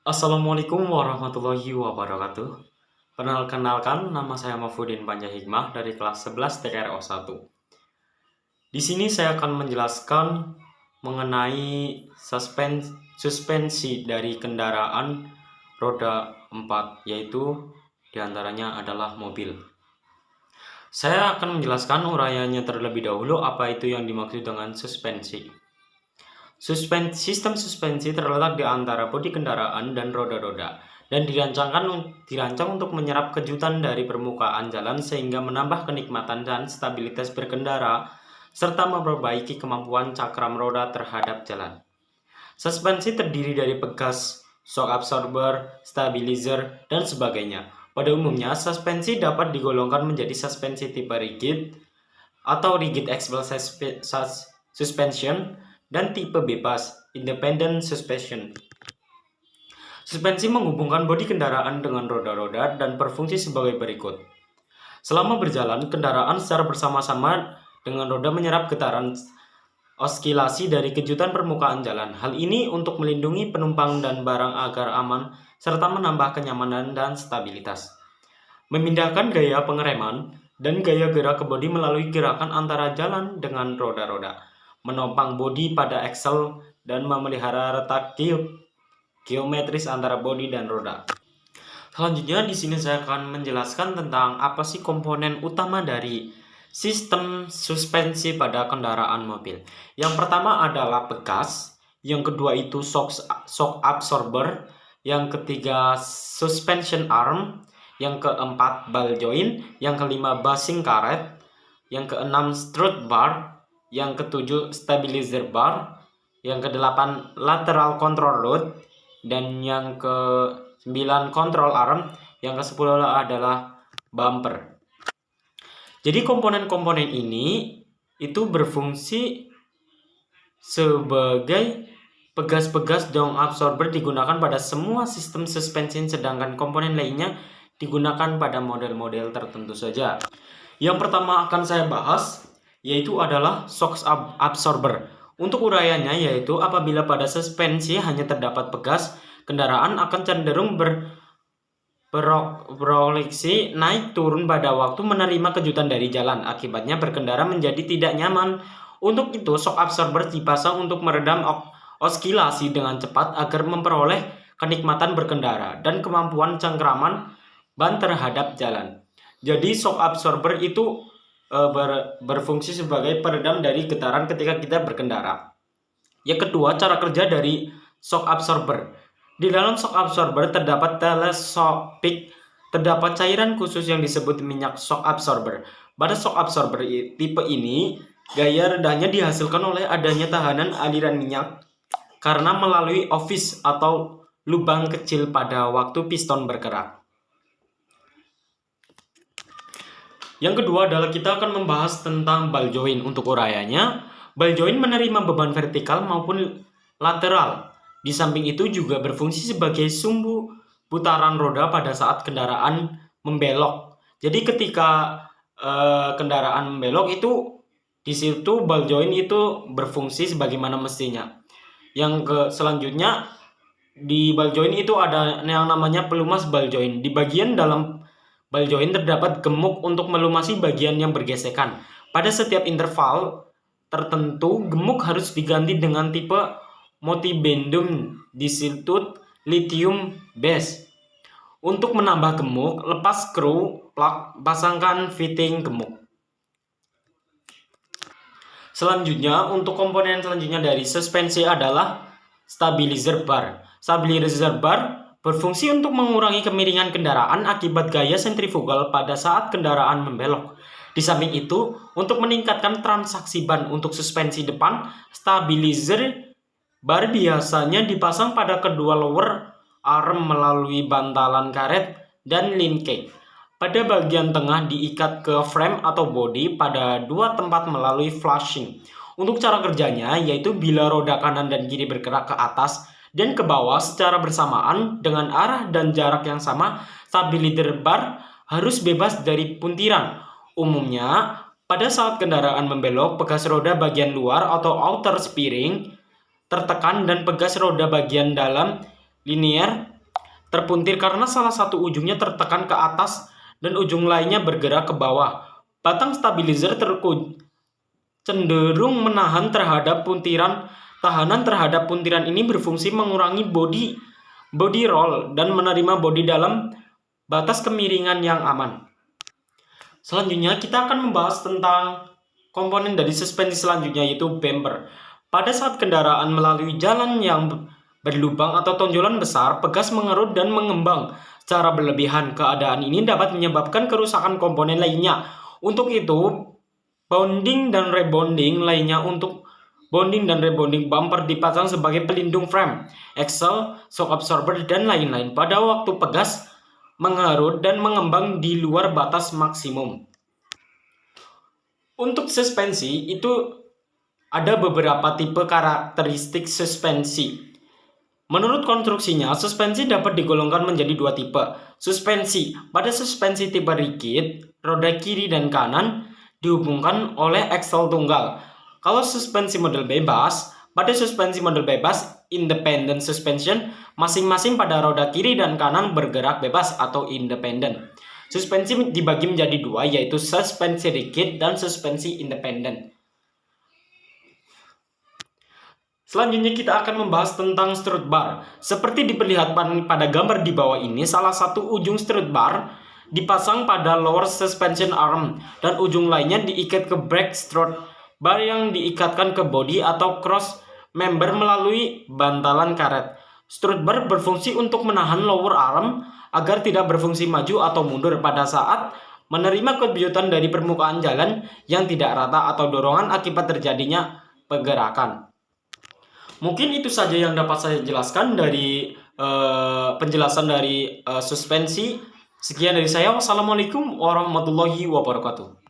Assalamualaikum warahmatullahi wabarakatuh. Kenalkan, nama saya Mahfudin Panja Hikmah dari kelas 11 TKRO 1. Di sini saya akan menjelaskan mengenai suspensi dari kendaraan roda 4, yaitu diantaranya adalah mobil. Saya akan menjelaskan uraiannya terlebih dahulu apa itu yang dimaksud dengan suspensi. Sistem suspensi terletak di antara bodi kendaraan dan roda-roda dan dirancang untuk menyerap kejutan dari permukaan jalan sehingga menambah kenikmatan dan stabilitas berkendara serta memperbaiki kemampuan cakram roda terhadap jalan. Suspensi terdiri dari pegas, shock absorber, stabilizer, dan sebagainya. Pada umumnya, suspensi dapat digolongkan menjadi suspensi tipe rigid atau rigid axle suspension dan tipe bebas, independent suspension. Suspensi menghubungkan bodi kendaraan dengan roda-roda dan berfungsi sebagai berikut. Selama berjalan, kendaraan secara bersama-sama dengan roda menyerap getaran oskilasi dari kejutan permukaan jalan. Hal ini untuk melindungi penumpang dan barang agar aman, serta menambah kenyamanan dan stabilitas. Memindahkan gaya pengereman dan gaya gerak ke bodi melalui gerakan antara jalan dengan roda-roda. Menopang bodi pada axle dan memelihara retak geometris antara bodi dan roda. Selanjutnya di sini saya akan menjelaskan tentang apa sih komponen utama dari sistem suspensi pada kendaraan mobil. Yang pertama adalah pegas, yang kedua itu shock absorber, yang ketiga suspension arm, yang keempat ball joint, yang kelima bushing karet, yang keenam strut bar, yang ketujuh stabilizer bar, yang kedelapan lateral control rod, dan yang ke-9 control arm, yang ke-10 adalah bumper. Jadi komponen-komponen ini itu berfungsi sebagai pegas-pegas dong absorber digunakan pada semua sistem suspensi, sedangkan komponen lainnya digunakan pada model-model tertentu saja. Yang pertama akan saya bahas yaitu adalah shock absorber. Untuk uraiannya yaitu apabila pada suspensi hanya terdapat pegas, kendaraan akan cenderung beroleksi naik turun pada waktu menerima kejutan dari jalan. Akibatnya berkendara menjadi tidak nyaman. Untuk itu shock absorber dipasang untuk meredam oskilasi dengan cepat agar memperoleh kenikmatan berkendara dan kemampuan cengkraman ban terhadap jalan. Jadi shock absorber itu berfungsi sebagai peredam dari getaran ketika kita berkendara. Yang kedua, cara kerja dari shock absorber. Di dalam shock absorber terdapat teleskopik, terdapat cairan khusus yang disebut minyak shock absorber. Pada shock absorber tipe ini, gaya rendahnya dihasilkan oleh adanya tahanan aliran minyak karena melalui orifice atau lubang kecil pada waktu piston bergerak. Yang kedua adalah kita akan membahas tentang ball joint. Untuk uraiannya, ball joint menerima beban vertikal maupun lateral. Di samping itu juga berfungsi sebagai sumbu putaran roda pada saat kendaraan membelok. Jadi ketika kendaraan membelok itu di situ ball joint itu berfungsi sebagaimana mestinya. Yang selanjutnya di ball joint itu ada yang namanya pelumas ball joint. Di bagian dalam ball joint terdapat gemuk untuk melumasi bagian yang bergesekan. Pada setiap interval tertentu, gemuk harus diganti dengan tipe multibendum dilute lithium base. Untuk menambah gemuk, lepas skru plug, pasangkan fitting gemuk. Selanjutnya, untuk komponen selanjutnya dari suspensi adalah stabilizer bar. Stabilizer bar berfungsi untuk mengurangi kemiringan kendaraan akibat gaya sentrifugal pada saat kendaraan membelok. Di samping itu, untuk meningkatkan transaksi ban untuk suspensi depan, stabilizer bar biasanya dipasang pada kedua lower arm melalui bantalan karet dan linkage. Pada bagian tengah diikat ke frame atau bodi pada dua tempat melalui flashing. Untuk cara kerjanya yaitu bila roda kanan dan kiri bergerak ke atas dan ke bawah secara bersamaan dengan arah dan jarak yang sama, stabilizer bar harus bebas dari puntiran. Umumnya, pada saat kendaraan membelok, pegas roda bagian luar atau outer spring tertekan dan pegas roda bagian dalam linear terpuntir karena salah satu ujungnya tertekan ke atas dan ujung lainnya bergerak ke bawah. Batang stabilizer cenderung menahan terhadap puntiran. Tahanan terhadap puntiran ini berfungsi mengurangi body roll dan menerima body dalam batas kemiringan yang aman. Selanjutnya kita akan membahas tentang komponen dari suspensi selanjutnya, yaitu bumper. Pada saat kendaraan melalui jalan yang berlubang atau tonjolan besar, pegas mengerut dan mengembang secara berlebihan. Keadaan ini dapat menyebabkan kerusakan komponen lainnya. Untuk itu, bonding dan rebonding bumper dipasang sebagai pelindung frame, axle, shock absorber, dan lain-lain pada waktu pegas mengerut dan mengembang di luar batas maksimum. Untuk suspensi itu ada beberapa tipe karakteristik suspensi. Menurut konstruksinya, suspensi dapat digolongkan menjadi dua tipe. Suspensi. Pada suspensi tipe rigid, roda kiri dan kanan dihubungkan oleh axle tunggal. Kalau suspensi model bebas, pada suspensi model bebas, independent suspension, masing-masing pada roda kiri dan kanan bergerak bebas atau independent. Suspensi dibagi menjadi dua, yaitu suspensi rigid dan suspensi independent. Selanjutnya kita akan membahas tentang strut bar. Seperti diperlihatkan pada gambar di bawah ini, salah satu ujung strut bar dipasang pada lower suspension arm dan ujung lainnya diikat ke brake strut bar yang diikatkan ke bodi atau cross member melalui bantalan karet. Strut bar berfungsi untuk menahan lower arm agar tidak berfungsi maju atau mundur pada saat menerima kejutan dari permukaan jalan yang tidak rata atau dorongan akibat terjadinya pergerakan. Mungkin itu saja yang dapat saya jelaskan dari penjelasan dari suspensi. Sekian dari saya. Wassalamualaikum warahmatullahi wabarakatuh.